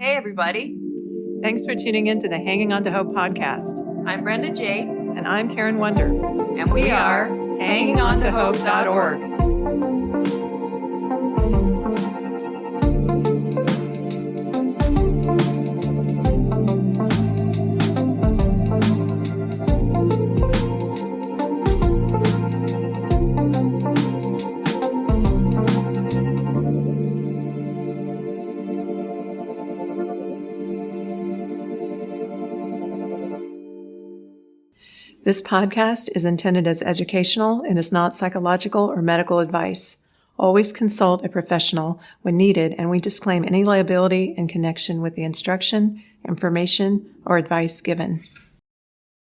Hey, everybody. Thanks for tuning in to the Hanging On to Hope podcast. I'm Brenda J. And I'm Karen Wonder. And we are HangingOnToHope.org. This podcast is intended as educational and is not psychological or medical advice. Always consult a professional when needed, and we disclaim any liability in connection with the instruction, information, or advice given.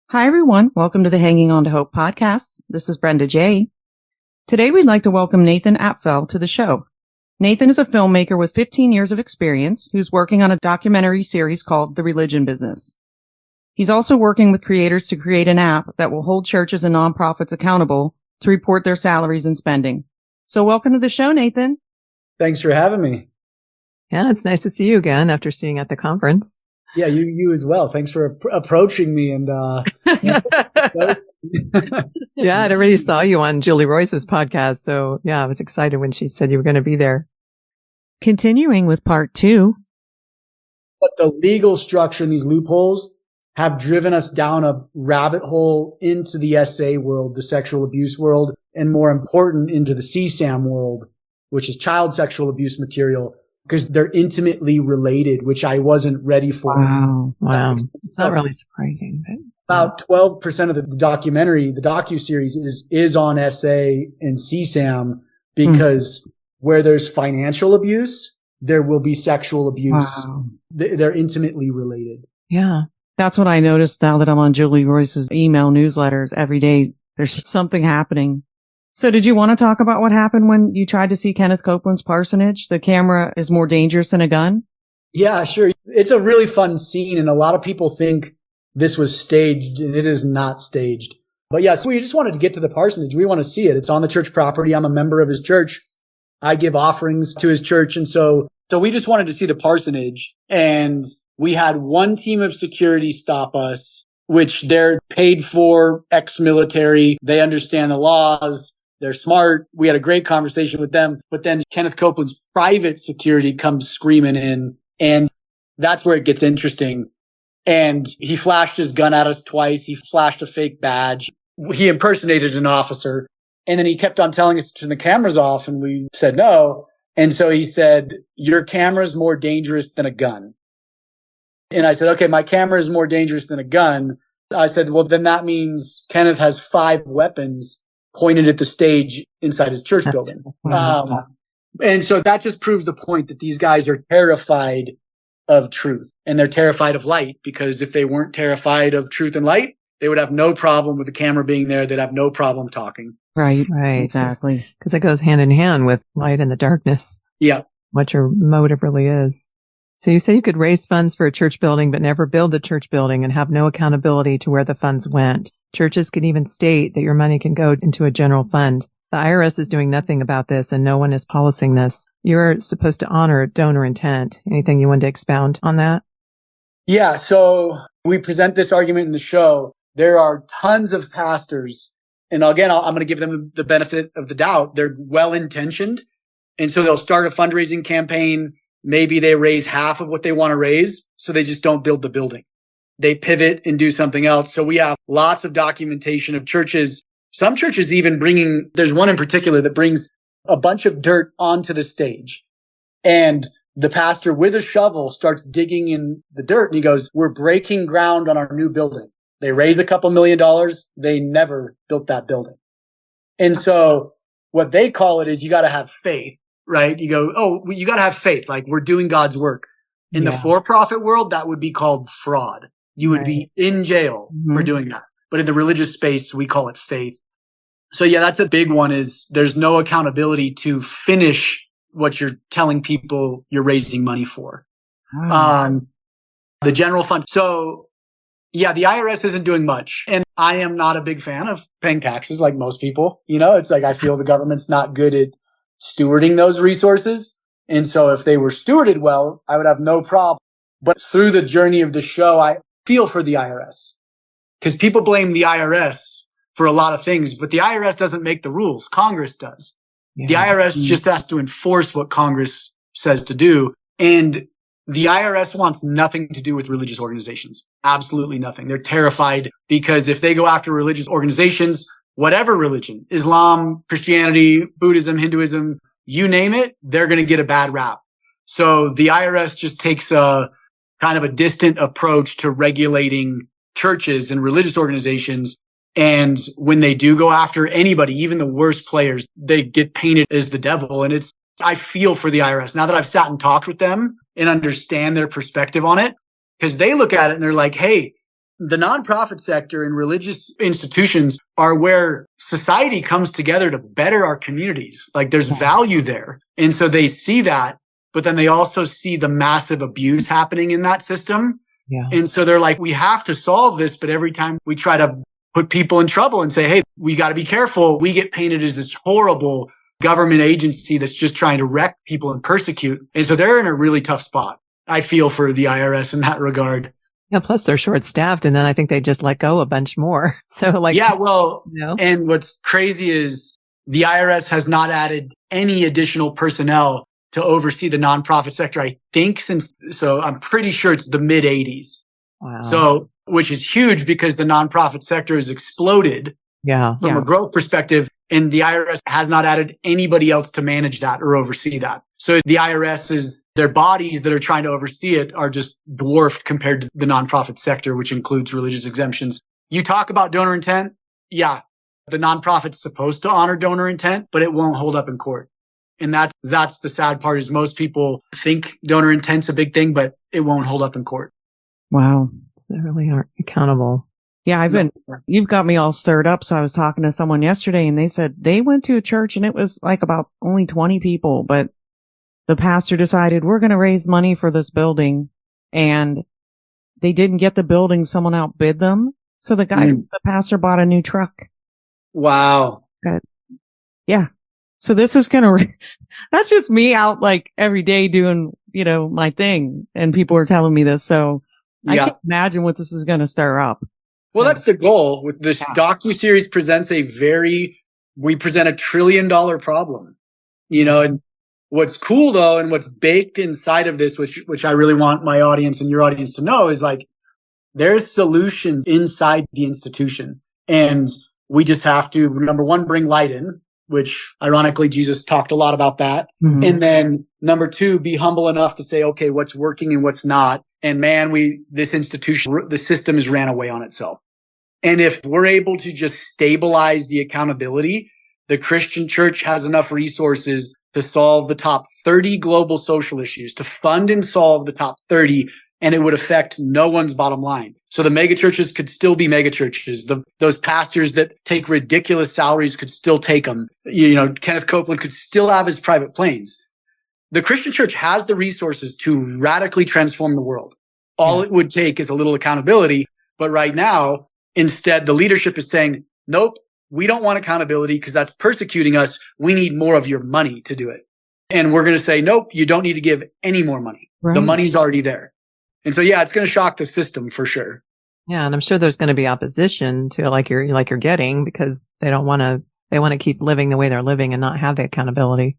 Hi, everyone. Welcome to the Hanging On to Hope podcast. This is Brenda J. Today, we'd like to welcome Nathan Apffel to the show. Nathan is a filmmaker with 15 years of experience who's working on a documentary series called The Religion Business. He's also working with creators to create an app that will hold churches and nonprofits accountable to report their salaries and spending. So welcome to the show, Nathan. Thanks for having me. Yeah, it's nice to see you again after seeing you at the conference. Yeah, you as well. Thanks for approaching me and Yeah, I already saw you on Julie Royce's podcast. So yeah, I was excited when she said you were going to be there. Continuing with part 2. But the legal structure and these loopholes have driven us down a rabbit hole into the SA world, the sexual abuse world, and more important, into the CSAM world, which is child sexual abuse material, because they're intimately related, which I wasn't ready for. Wow. It's not really surprising. But about 12% of the documentary, the docuseries is on SA and CSAM, because where there's financial abuse, there will be sexual abuse. Wow. They're intimately related. Yeah. That's what I noticed now that I'm on Julie Royce's email newsletters. Every day there's something happening. So did you want to talk about what happened when you tried to see Kenneth Copeland's parsonage? The camera is more dangerous than a gun? Yeah, sure. It's a really fun scene, and a lot of people think this was staged, and it is not staged. But yeah, so we just wanted to get to the parsonage. We want to see it. It's on the church property. I'm a member of his church. I give offerings to his church. And so we just wanted to see the parsonage, and we had one team of security stop us, which they're paid for, ex-military. They understand the laws. They're smart. We had a great conversation with them. But then Kenneth Copeland's private security comes screaming in, and that's where it gets interesting. And he flashed his gun at us twice. He flashed a fake badge. He impersonated an officer. And then he kept on telling us to turn the cameras off, and we said no. And so he said, "Your camera's more dangerous than a gun." And I said, "Okay, my camera is more dangerous than a gun." I said, "Well, then that means Kenneth has 5 weapons pointed at the stage inside his church building." And so that just proves the point that these guys are terrified of truth, and they're terrified of light, because if they weren't terrified of truth and light, they would have no problem with the camera being there. They'd have no problem talking. Right. Exactly. Because it goes hand in hand with light and the darkness. Yeah. What your motive really is. So you say you could raise funds for a church building, but never build the church building and have no accountability to where the funds went. Churches can even state that your money can go into a general fund. The IRS is doing nothing about this, and no one is policing this. You're supposed to honor donor intent. Anything you want to expound on that? Yeah. So we present this argument in the show. There are tons of pastors, and again, I'm going to give them the benefit of the doubt. They're well-intentioned, and so they'll start a fundraising campaign. Maybe they raise half of what they want to raise, so they just don't build the building. They pivot and do something else. So we have lots of documentation of churches. Some churches even there's one in particular that brings a bunch of dirt onto the stage. And the pastor with a shovel starts digging in the dirt, and he goes, "We're breaking ground on our new building." They raise a couple $1 million. They never built that building. And so what they call it is, you got to have faith. Right? You go, "Oh, you got to have faith. Like, we're doing God's work." In the for-profit world, that would be called fraud. You would be in jail for doing that. But in the religious space, we call it faith. So yeah, that's a big one, is there's no accountability to finish what you're telling people you're raising money for. The general fund. So yeah, the IRS isn't doing much. And I am not a big fan of paying taxes like most people. It's like, I feel the government's not good at stewarding those resources. And so if they were stewarded well, I would have no problem. But through the journey of the show, I feel for the IRS because people blame the IRS for a lot of things, but the IRS doesn't make the rules. Congress does. Yeah. The IRS just has to enforce what Congress says to do. And the IRS wants nothing to do with religious organizations. Absolutely nothing. They're terrified because if they go after religious organizations, whatever religion, Islam, Christianity, Buddhism, Hinduism, you name it, they're going to get a bad rap. So the IRS just takes a kind of a distant approach to regulating churches and religious organizations. And when they do go after anybody, even the worst players, they get painted as the devil. And I feel for the IRS now that I've sat and talked with them and understand their perspective on it, because they look at it and they're like, hey, the nonprofit sector and religious institutions are where society comes together to better our communities. Like there's value there. And so they see that, but then they also see the massive abuse happening in that system. Yeah. And so they're like, we have to solve this. But every time we try to put people in trouble and say, hey, we got to be careful, we get painted as this horrible government agency that's just trying to wreck people and persecute. And so they're in a really tough spot. I feel for the IRS in that regard. Yeah. Plus they're short staffed. And then I think they just let go a bunch more. So like, yeah, well, you know? And what's crazy is the IRS has not added any additional personnel to oversee the nonprofit sector. I think so I'm pretty sure it's the mid 80s. Wow. So, which is huge because the nonprofit sector has exploded from a growth perspective. And the IRS has not added anybody else to manage that or oversee that. So the IRS their bodies that are trying to oversee it are just dwarfed compared to the nonprofit sector, which includes religious exemptions. You talk about donor intent. Yeah. The nonprofit's supposed to honor donor intent, but it won't hold up in court. And that's the sad part is most people think donor intent's a big thing, but it won't hold up in court. Wow. They really aren't accountable. Yeah, you've got me all stirred up. So I was talking to someone yesterday and they said they went to a church and it was like about only 20 people, but the pastor decided we're going to raise money for this building and they didn't get the building. Someone outbid them. So the pastor bought a new truck. Wow. Yeah. So this is that's just me out like every day doing, my thing. And people are telling me this. So I can't imagine what this is going to stir up. Well, that's the goal with this docuseries we present $1 trillion problem, and what's cool though, and what's baked inside of this, which I really want my audience and your audience to know is like, there's solutions inside the institution. And we just have to, number one, bring light in, which ironically, Jesus talked a lot about that. Mm-hmm. And then number two, be humble enough to say, okay, what's working and what's not. And man, this institution, the system has ran away on itself. And if we're able to just stabilize the accountability, the Christian church has enough resources to solve the top 30 global social issues, to fund and solve the top 30, and it would affect no one's bottom line. So the megachurches could still be megachurches. Those pastors that take ridiculous salaries could still take them. Kenneth Copeland could still have his private planes. The Christian church has the resources to radically transform the world. All it would take is a little accountability. But right now, instead, the leadership is saying, nope, we don't want accountability because that's persecuting us. We need more of your money to do it. And we're going to say, nope, you don't need to give any more money. Right. The money's already there. And so, it's going to shock the system for sure. Yeah. And I'm sure there's going to be opposition to like you're getting because they want to keep living the way they're living and not have the accountability.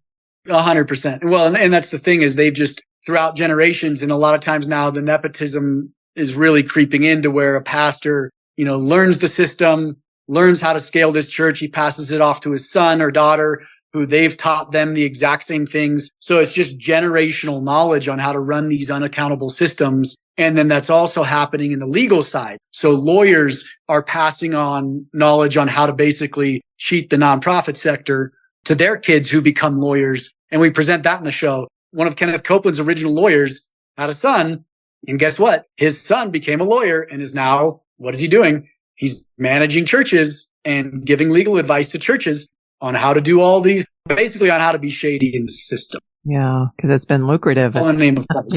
100%. Well, and that's the thing is they've just throughout generations. And a lot of times now the nepotism is really creeping into where a pastor, learns the system, learns how to scale this church. He passes it off to his son or daughter who they've taught them the exact same things. So it's just generational knowledge on how to run these unaccountable systems. And then that's also happening in the legal side. So lawyers are passing on knowledge on how to basically cheat the nonprofit sector to their kids who become lawyers. And we present that in the show. One of Kenneth Copeland's original lawyers had a son. And guess what? His son became a lawyer and is now, what is he doing? He's managing churches and giving legal advice to churches on how to do all these, basically on how to be shady in the system. Yeah, because it's been lucrative. All in the name of Christ.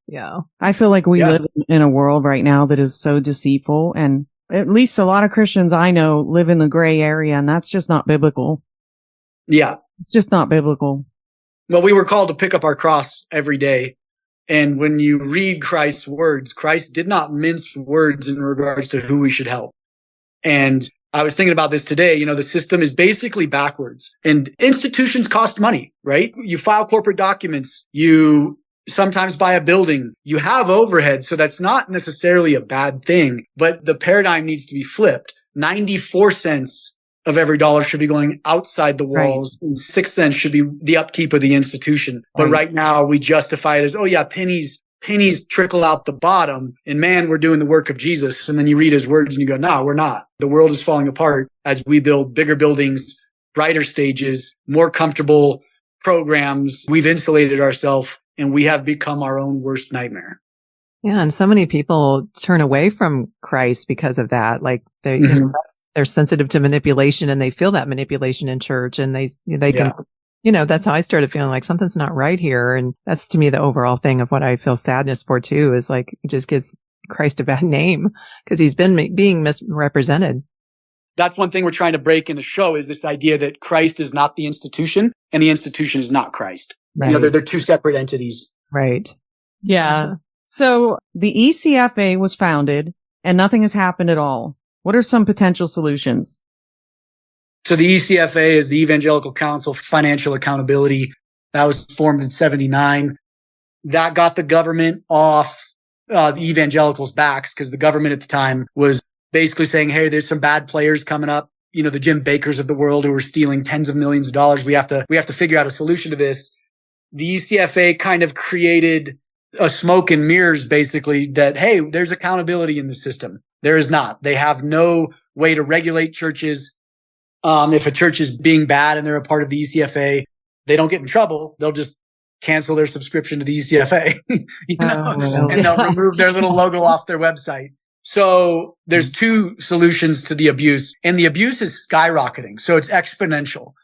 Yeah. I feel like we live in a world right now that is so deceitful. And at least a lot of Christians I know live in the gray area, and that's just not biblical. Yeah. It's just not biblical. Well, we were called to pick up our cross every day. And when you read Christ's words, Christ did not mince words in regards to who we should help. And I was thinking about this today. The system is basically backwards, and institutions cost money, right? You file corporate documents. You sometimes buy a building. You have overhead. So that's not necessarily a bad thing, but the paradigm needs to be flipped. 94 cents of every dollar should be going outside the walls, and 6 cents should be the upkeep of the institution. But right now we justify it as, oh yeah, pennies trickle out the bottom, and man, we're doing the work of Jesus. And then you read his words and you go, no, we're not. The world is falling apart as we build bigger buildings, brighter stages, more comfortable programs. We've insulated ourselves, and we have become our own worst nightmare. Yeah. And so many people turn away from Christ because of that. Like they're sensitive to manipulation, and they feel that manipulation in church, and they can, that's how I started feeling like something's not right here. And that's, to me, the overall thing of what I feel sadness for too, is like, it just gives Christ a bad name because he's been being misrepresented. That's one thing we're trying to break in the show, is this idea that Christ is not the institution and the institution is not Christ. Right. They're two separate entities. Right. Yeah. So the ECFA was founded and nothing has happened at all. What are some potential solutions? So the ECFA is the Evangelical Council for Financial Accountability. That was formed in 1979. That got the government off the evangelicals' backs, because the government at the time was basically saying, hey, there's some bad players coming up, the Jim Bakkers of the world who are stealing tens of millions of dollars. We have to figure out a solution to this. The ECFA kind of created a smoke and mirrors, basically, that, hey, there's accountability in the system. There is not. They have no way to regulate churches. If a church is being bad and they're a part of the ECFA, they don't get in trouble. They'll just cancel their subscription to the ECFA, and they'll remove their little logo off their website. So there's two solutions to the abuse, and the abuse is skyrocketing. So it's exponential.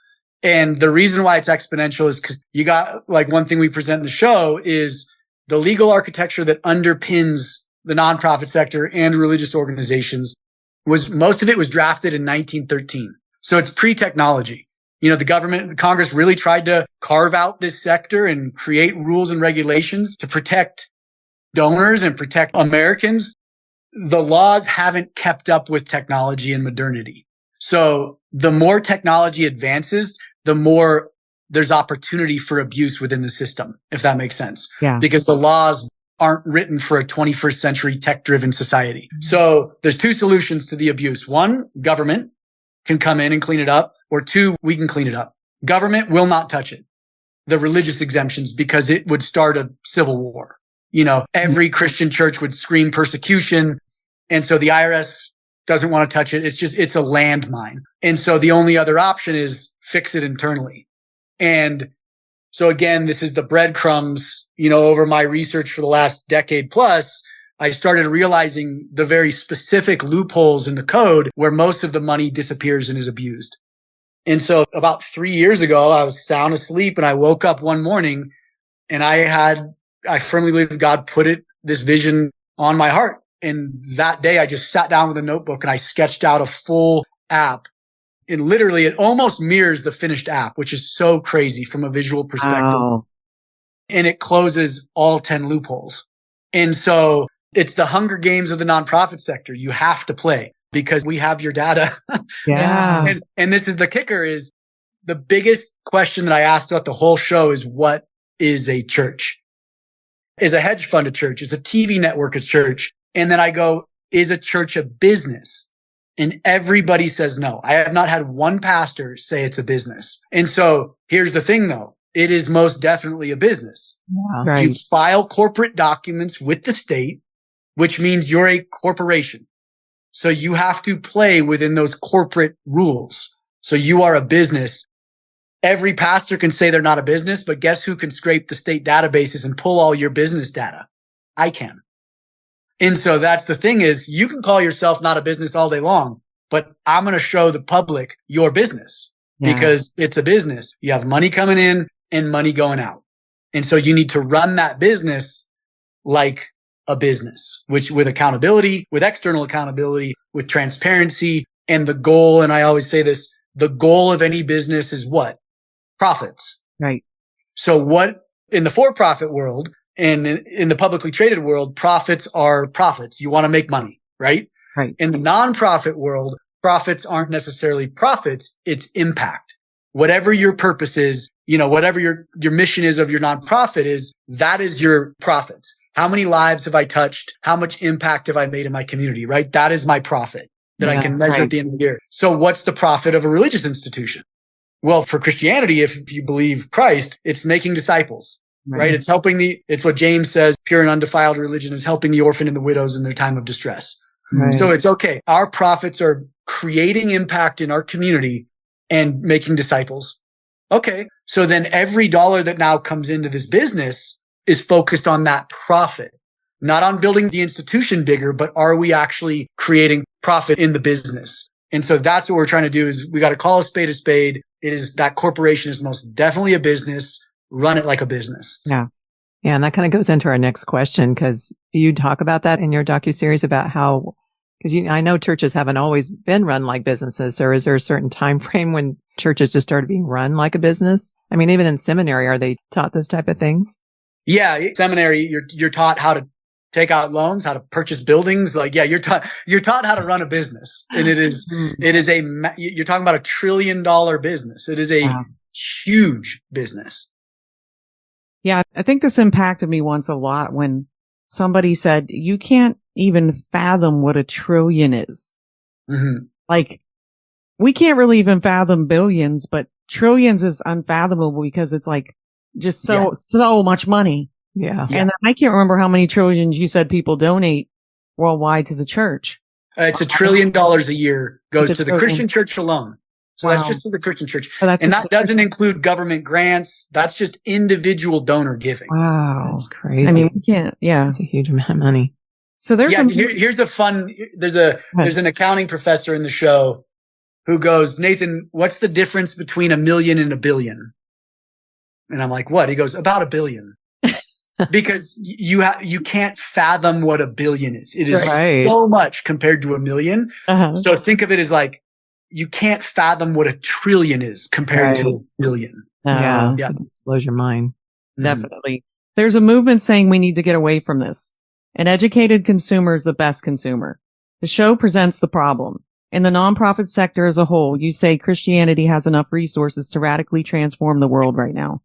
And the reason why it's exponential is because you got, like, one thing we present in the show is the legal architecture that underpins the nonprofit sector and religious organizations most of it was drafted in 1913. So it's pre-technology. The government, Congress really tried to carve out this sector and create rules and regulations to protect donors and protect Americans. The laws haven't kept up with technology and modernity. So the more technology advances, the more there's opportunity for abuse within the system, if that makes sense. Yeah. Because the laws aren't written for a 21st century tech-driven society. So there's two solutions to the abuse. One, government can come in and clean it up, or two, we can clean it up. Government will not touch it. The religious exemptions, because it would start a civil war. Every Christian church would scream persecution. And so the IRS doesn't want to touch it. It's a landmine. And so the only other option is fix it internally. And so again, this is the breadcrumbs, over my research for the last decade plus, I started realizing the very specific loopholes in the code where most of the money disappears and is abused. And so about 3 years ago, I was sound asleep and I woke up one morning and I firmly believe God put this vision on my heart. And that day I just sat down with a notebook and I sketched out a full app. And literally it almost mirrors the finished app, which is so crazy from a visual perspective. Wow. And it closes all 10 loopholes. And so it's the Hunger Games of the nonprofit sector. You have to play because we have your data. Yeah. And this is the kicker, is the biggest question that I asked throughout the whole show is, what is a church? Is a hedge fund a church? Is a TV network a church? And then I go, is a church a business? And everybody says no. I have not had one pastor say it's a business. And so here's the thing though. It is most definitely a business. Yeah. Right. You file corporate documents with the state, which means you're a corporation. So you have to play within those corporate rules. So you are a business. Every pastor can say they're not a business, but guess who can scrape the state databases and pull all your business data? I can. And so that's the thing, is you can call yourself not a business all day long, but I'm going to show the public your business because it's a business. You have money coming in and money going out. And so you need to run that business like a business, which with accountability, with external accountability, with transparency, and the goal. And I always say this, the goal of any business is what? Profits. Right. So what in the for-profit world, And in the publicly traded world, profits are profits. You want to make money, right? Right. In the nonprofit world, profits aren't necessarily profits. It's impact. Whatever your purpose is, whatever your mission is of your nonprofit is, that is your profits. How many lives have I touched? How much impact have I made in my community, right? That is my profit that I can measure at the end of the year. So what's the profit of a religious institution? Well, for Christianity, if you believe Christ, it's making disciples, right? It's it's what James says, pure and undefiled religion is helping the orphan and the widows in their time of distress. Right. So it's okay. Our profits are creating impact in our community and making disciples. Okay. So then every dollar that now comes into this business is focused on that profit, not on building the institution bigger, but are we actually creating profit in the business? And so that's what we're trying to do is we got to call a spade a spade. It is that corporation is most definitely a business. Run it like a business. Yeah. Yeah. And that kind of goes into our next question, because you talk about that in your docuseries about how, because I know churches haven't always been run like businesses, or is there a certain time frame when churches just started being run like a business? I mean, even in seminary, are they taught those type of things? Yeah. Seminary, you're taught how to take out loans, how to purchase buildings. Like, yeah, you're taught how to run a business. And you're talking about $1 trillion business. It is a huge business. Yeah. I think this impacted me once a lot when somebody said, you can't even fathom what $1 trillion is. Mm-hmm. Like, we can't really even fathom billions, but trillions is unfathomable because it's like just so much money. Yeah. And I can't remember how many trillions you said people donate worldwide to the church. It's $1 trillion a year goes to the Christian church alone. So that's just to the Christian church. And that doesn't include government grants. That's just individual donor giving. Wow. That's crazy. I mean, we can't, It's a huge amount of money. So there's there's an accounting professor in the show who goes, Nathan, what's the difference between 1 million and 1 billion? And I'm like, what? He goes, about 1 billion. Because you can't fathom what 1 billion is. It is so much compared to 1 million. Uh-huh. So think of it as like, you can't fathom what 1 trillion is compared to 1 billion. Yeah. It just blows your mind. Definitely. There's a movement saying we need to get away from this. An educated consumer is the best consumer. The show presents the problem. In the nonprofit sector as a whole, you say Christianity has enough resources to radically transform the world right now.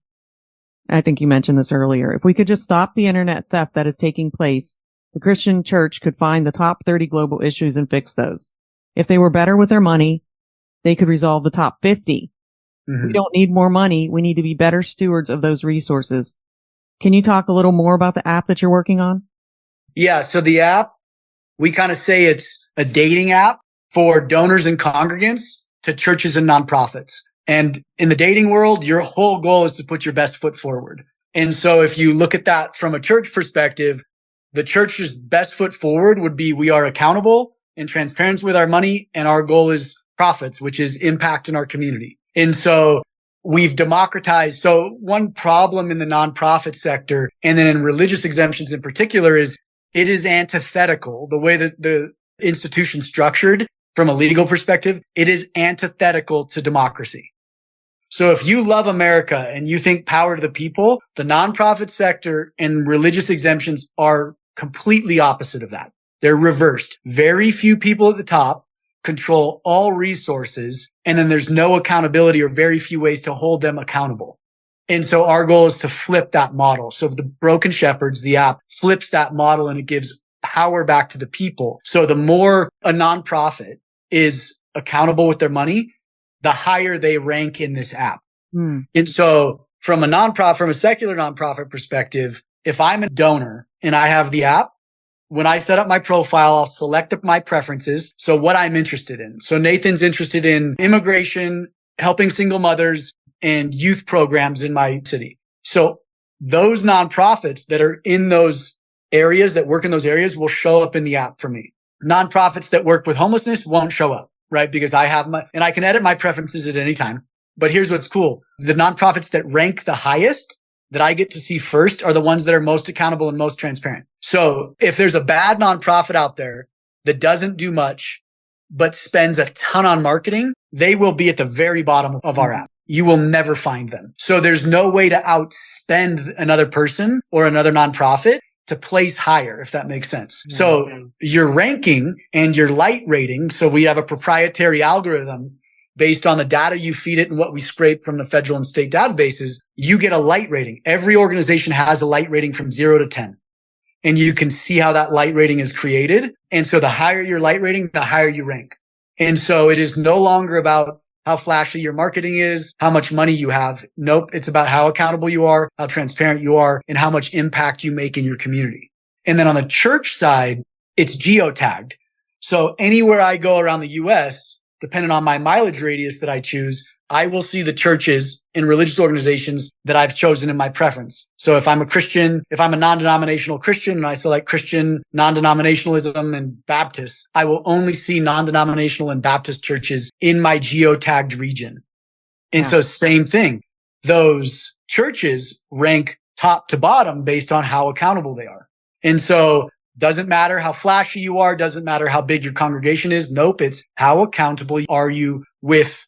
I think you mentioned this earlier. If we could just stop the internet theft that is taking place, the Christian church could find the top 30 global issues and fix those. If they were better with their money, they could resolve the top 50. Mm-hmm. We don't need more money. We need to be better stewards of those resources. Can you talk a little more about the app that you're working on? Yeah. So the app, we kind of say it's a dating app for donors and congregants to churches and nonprofits. And in the dating world, your whole goal is to put your best foot forward. And so if you look at that from a church perspective, the church's best foot forward would be we are accountable and transparent with our money. And our goal is profits, which is impact in our community. And so we've democratized. So one problem in the nonprofit sector and then in religious exemptions in particular is it is antithetical. The way that the institution's structured from a legal perspective, it is antithetical to democracy. So if you love America and you think power to the people, the nonprofit sector and religious exemptions are completely opposite of that. They're reversed. Very few people at the top control all resources, and then there's no accountability or very few ways to hold them accountable. And so our goal is to flip that model. So the Broken Shepherds, the app, flips that model and it gives power back to the people. So the more a nonprofit is accountable with their money, the higher they rank in this app. And so from a secular nonprofit perspective, if I'm a donor and I have the app, when I set up my profile, I'll select up my preferences. So what I'm interested in. So Nathan's interested in immigration, helping single mothers, and youth programs in my city. So those nonprofits that are in those areas, that work in those areas, will show up in the app for me. Nonprofits that work with homelessness won't show up, right? Because I can edit my preferences at any time. But here's what's cool. The nonprofits that rank the highest that I get to see first are the ones that are most accountable and most transparent. So if there's a bad nonprofit out there that doesn't do much, but spends a ton on marketing, they will be at the very bottom of our app. you will never find them. So there's no way to outspend another person or another nonprofit to place higher, if that makes sense. Mm-hmm. So your ranking and your light rating, so we have a proprietary algorithm based on the data you feed it and what we scrape from the federal and state databases, you get a light rating. Every organization has a light rating from 0 to 10. And you can see how that light rating is created. And so the higher your light rating, the higher you rank. And so it is no longer about how flashy your marketing is, how much money you have. Nope. It's about how accountable you are, how transparent you are, and how much impact you make in your community. And then on the church side, it's geotagged. So anywhere I go around the US, depending on my mileage radius that I choose, I will see the churches and religious organizations that I've chosen in my preference. So if I'm a Christian, if I'm a non-denominational Christian and I select Christian, non-denominationalism and Baptist, I will only see non-denominational and Baptist churches in my geotagged region. And so same thing. Those churches rank top to bottom based on how accountable they are. And so doesn't matter how flashy you are, doesn't matter how big your congregation is. Nope. It's how accountable are you with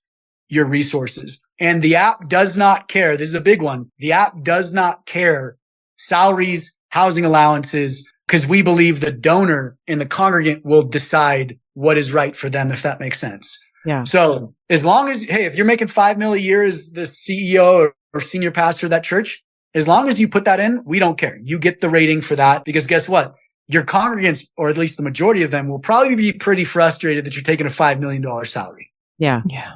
your resources. And the app does not care. This is a big one. The app does not care salaries, housing allowances, because we believe the donor and the congregant will decide what is right for them, if that makes sense. Yeah. So as long as, hey, if you're making $5 million a year as the CEO or senior pastor of that church, as long as you put that in, we don't care. You get the rating for that, because guess what? Your congregants, or at least the majority of them, will probably be pretty frustrated that you're taking a $5 million salary. Yeah. Yeah.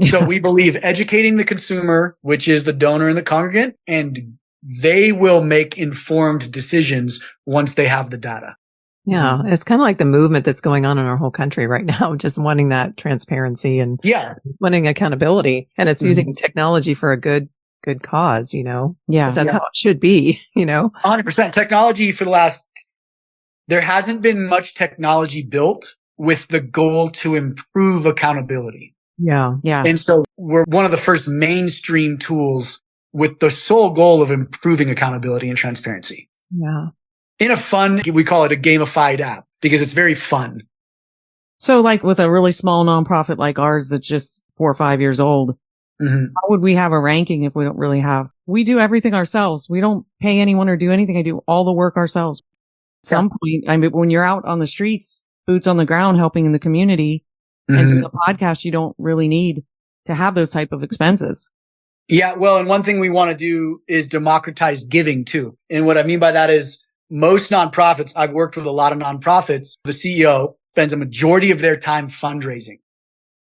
So we believe educating the consumer, which is the donor and the congregant, and they will make informed decisions once they have the data. Yeah. It's kind of like the movement that's going on in our whole country right now, just wanting that transparency and wanting accountability. And it's using technology for a good cause, you know? Yeah. 'Cause that's how it should be, you know? 100%. Technology for the last, there hasn't been much technology built with the goal to improve accountability. Yeah. Yeah. And so we're one of the first mainstream tools with the sole goal of improving accountability and transparency. Yeah. In a fun, we call it a gamified app because it's very fun. So like with a really small nonprofit like ours that's just 4 or 5 years old, how would we have a ranking if we don't really have? We do everything ourselves. We don't pay anyone or do anything. I do all the work ourselves. At some point, I mean, when you're out on the streets, boots on the ground, helping in the community and doing a podcast, you don't really need to have those type of expenses. Yeah. Well, and one thing we want to do is democratize giving too. And what I mean by that is most nonprofits, I've worked with a lot of nonprofits, the CEO spends a majority of their time fundraising.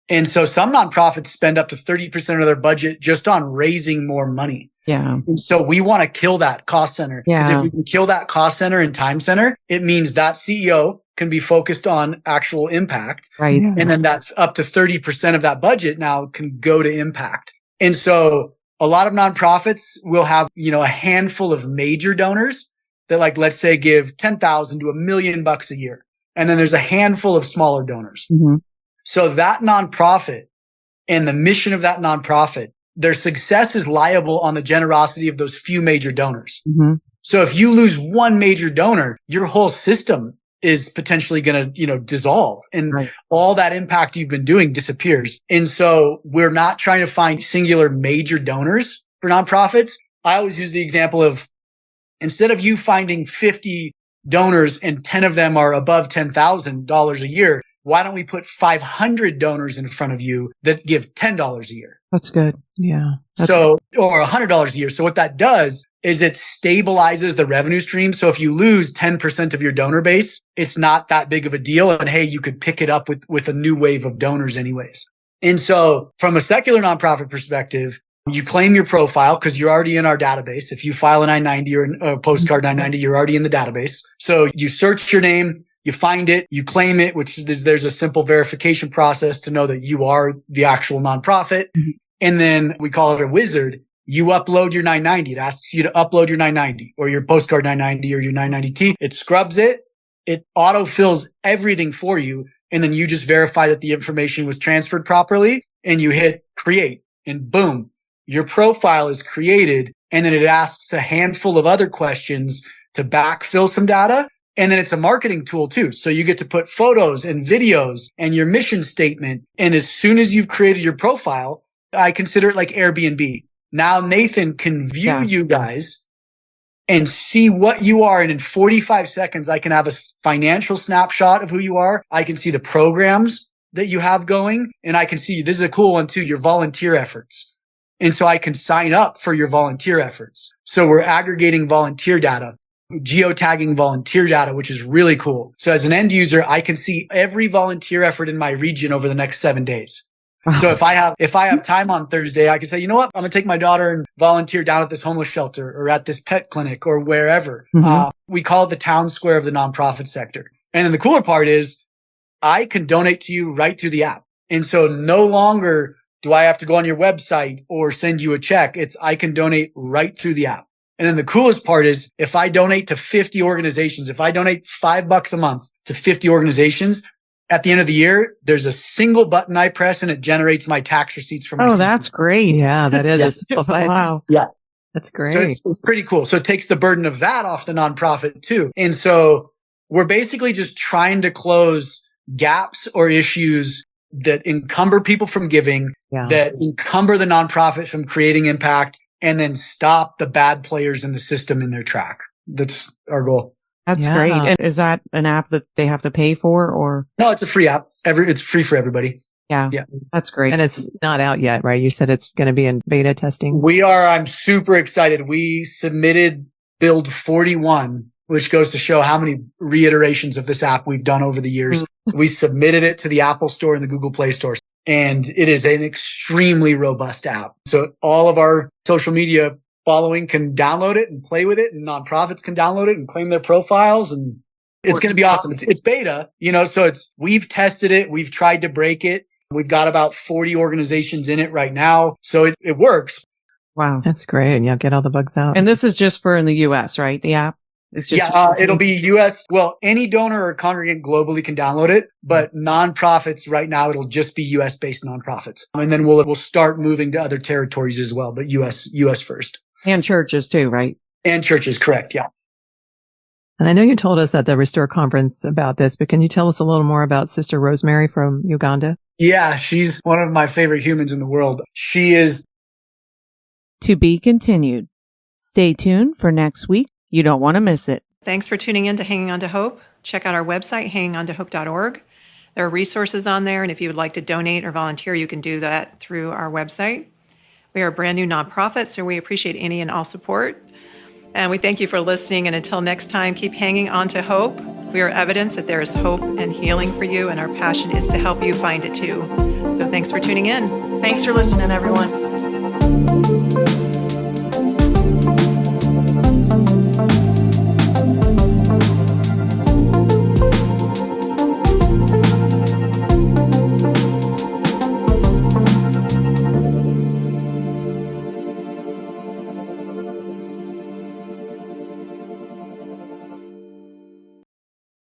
And so some nonprofits spend up to 30% of their budget just on raising more money. Yeah. And so we want to kill that cost center. Because if we can kill that cost center and time center, it means that CEO can be focused on actual impact. Right. And then that's up to 30% of that budget now can go to impact. And so a lot of nonprofits will have, you know, a handful of major donors that, like, let's say give 10,000 to $1 million a year. And then there's a handful of smaller donors. So that nonprofit and the mission of that nonprofit, their success is liable on the generosity of those few major donors. So if you lose one major donor, your whole system is potentially going to, you know, dissolve, and all that impact you've been doing disappears. And so we're not trying to find singular major donors for nonprofits. I always use the example of, instead of you finding 50 donors and 10 of them are above $10,000 a year, why don't we put 500 donors in front of you that give $10 a year? That's good. Yeah. Or $100 a year. So what that does is it stabilizes the revenue stream. So if you lose 10% of your donor base, it's not that big of a deal. And hey, you could pick it up with a new wave of donors anyways. And so from a secular nonprofit perspective, you claim your profile because you're already in our database. If you file a 990 or a postcard 990, you're already in the database. So you search your name, you find it, you claim it, which is, there's a simple verification process to know that you are the actual nonprofit. And then we call it a wizard. You upload your 990. It asks you to upload your 990 or your postcard 990 or your 990T. It scrubs it. It autofills everything for you. And then you just verify that the information was transferred properly, and you hit create, and boom, your profile is created. And then it asks a handful of other questions to backfill some data. And then it's a marketing tool too. So you get to put photos and videos and your mission statement. And as soon as you've created your profile, I consider it like Airbnb. Now Nathan can view you guys and see what you are. And in 45 seconds, I can have a financial snapshot of who you are. I can see the programs that you have going. And I can see, this is a cool one too, your volunteer efforts. And so I can sign up for your volunteer efforts. So we're aggregating volunteer data, geotagging volunteer data, which is really cool. So as an end user, I can see every volunteer effort in my region over the next 7 days. So if I have time on Thursday, I can say, you know what? I'm going to take my daughter and volunteer down at this homeless shelter or at this pet clinic or wherever. We call it the town square of the nonprofit sector. And then the cooler part is I can donate to you right through the app. And so no longer do I have to go on your website or send you a check. I can donate right through the app. And then the coolest part is if I donate to 50 organizations, if I donate $5 a month to 50 organizations, at the end of the year, there's a single button I press and it generates my tax receipts from my Oh, that's great. Yeah, that is. Wow. Yeah. That's great. So it's pretty cool. So it takes the burden of that off the nonprofit too. And so we're basically just trying to close gaps or issues that encumber people from giving, that encumber the nonprofit from creating impact, and then stop the bad players in the system in their track. That's our goal. That's great. And is that an app that they have to pay for or? No, it's a free app. It's free for everybody. Yeah. That's great. And it's not out yet, right? You said it's going to be in beta testing. We are. I'm super excited. We submitted build 41, which goes to show how many reiterations of this app we've done over the years. We submitted it to the Apple Store and the Google Play Store. And it is an extremely robust app. So all of our social media following can download it and play with it, and nonprofits can download it and claim their profiles. And it's going to be awesome. It's beta, so we've tested it. We've tried to break it. We've got about 40 organizations in it right now. So it works. Wow. That's great. Yeah. Get all the bugs out. And this is just for in the US, right? The app? It's just it'll be US. Well, any donor or congregant globally can download it, but nonprofits right now, it'll just be US based nonprofits. And then we'll start moving to other territories as well, but US first. And churches too, right? And churches, correct. Yeah. And I know you told us at the Restore conference about this, but can you tell us a little more about Sister Rosemary from Uganda? Yeah, she's one of my favorite humans in the world. She is. To be continued. Stay tuned for next week. You don't want to miss it. Thanks for tuning in to Hanging On to Hope. Check out our website, hangingontohope.org. There are resources on there, and if you would like to donate or volunteer, you can do that through our website. We are a brand new nonprofit, so we appreciate any and all support. And we thank you for listening. And until next time, keep hanging on to hope. We are evidence that there is hope and healing for you, and our passion is to help you find it too. So thanks for tuning in. Thanks for listening, everyone.